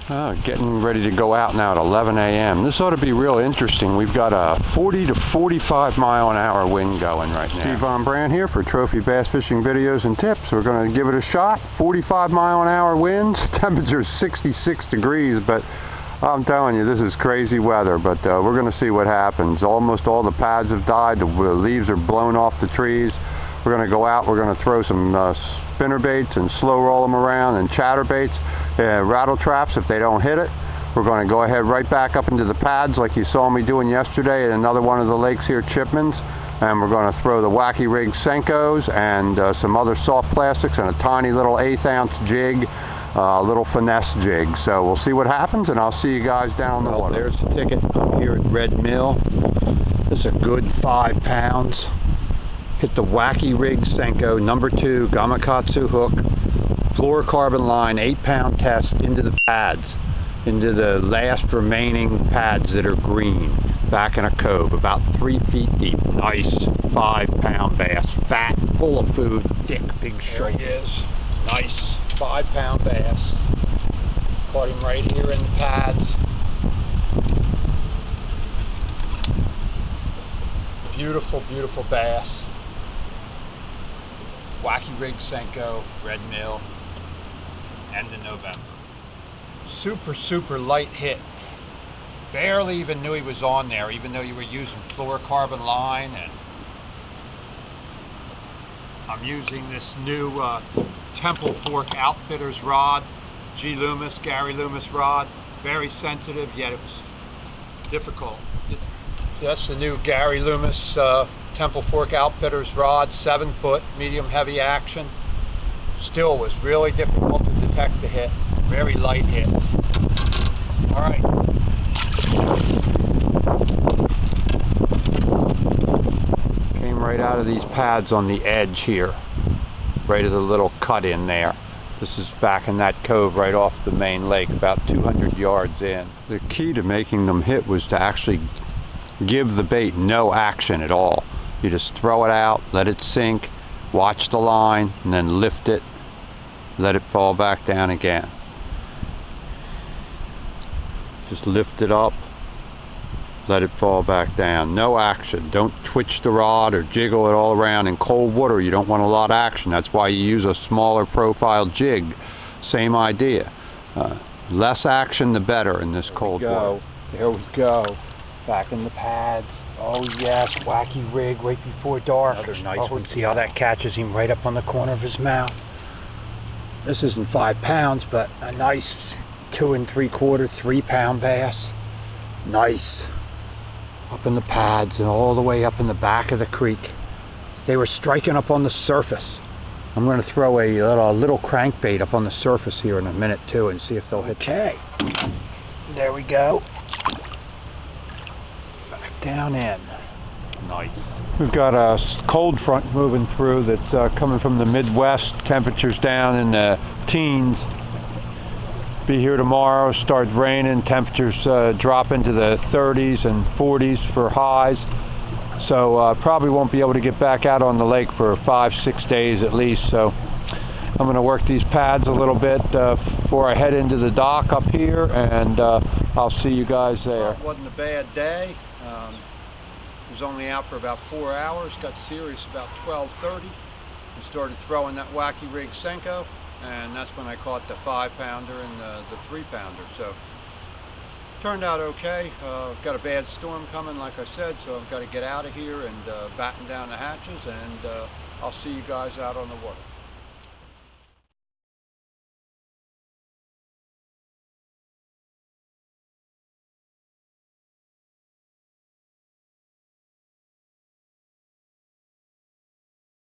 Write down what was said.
Getting ready to go out now at 11 a.m. This ought to be real interesting. We've got a 40 to 45 mile an hour wind going right now. Steve Von Brand here for Trophy Bass Fishing Videos and Tips. We're going to give it a shot. 45 mile an hour winds. Temperature 66 degrees, but I'm telling you, this is crazy weather. But we're going to see what happens. Almost all the pads have died. The leaves are blown off the trees. We're going to go out, we're going to throw some spinner baits and slow roll them around, and chatter baits, rattle traps if they don't hit it. We're going to go ahead right back up into the pads like you saw me doing yesterday at another one of the lakes here, Chipman's. And we're going to throw the Wacky rig Senkos and some other soft plastics and a tiny little 1/8 ounce jig, little finesse jig. So we'll see what happens, and I'll see you guys down the water. There's the ticket up here at Red Mill. This is a good 5 pounds. Hit the Wacky rig Senko #2 Gamakatsu hook, fluorocarbon line, 8-pound test into the pads, into the last remaining pads that are green, back in a cove, about 3 feet deep. Nice 5-pound bass, fat, full of food, thick, big shoulder. There he is. Nice 5-pound bass. Caught him right here in the pads. Beautiful, beautiful bass. Wacky rig Senko, Red Mill, end of November. Super, super light hit. Barely even knew he was on there, even though you were using fluorocarbon line. And I'm using this new Temple Fork Outfitters rod, Gary Loomis rod. Very sensitive, yet it was difficult. That's the new Gary Loomis Temple Fork Outfitters rod, 7 foot, medium heavy action. Still was really difficult to detect the hit. Very light hit. All right. Came right out of these pads on the edge here, right at the little cut in there. This is back in that cove right off the main lake, about 200 yards in. The key to making them hit was to actually give the bait no action at all. You just throw it out, let it sink, watch the line, and then lift it, let it fall back down again. Just lift it up, let it fall back down. No action. Don't twitch the rod or jiggle it all around. In cold water, you don't want a lot of action. That's why you use a smaller profile jig. Same idea. Less action, the better in this cold water. There we go. Back in the pads. Oh yes, Wacky rig right before dark. Another nice one. See how that catches him right up on the corner of his mouth. This isn't 5 pounds, but a nice 2 3/4, 3-pound bass. Nice. Up in the pads and all the way up in the back of the creek. They were striking up on the surface. I'm going to throw a little crankbait up on the surface here in a minute too and see if they'll hit. Okay. There we go. Down in. Nice. We've got a cold front moving through that's coming from the Midwest. Temperatures down in the teens. Be here tomorrow. Starts raining. Temperatures drop into the 30s and 40s for highs. So probably won't be able to get back out on the lake for 5-6 days at least. So I'm going to work these pads a little bit before I head into the dock up here, and I'll see you guys there. It wasn't a bad day. Was only out for about 4 hours. Got serious about 12:30. We started throwing that Wacky rig Senko, and that's when I caught the 5-pounder and the 3-pounder. So turned out okay. Got a bad storm coming, like I said, so I've got to get out of here and batten down the hatches, and I'll see you guys out on the water.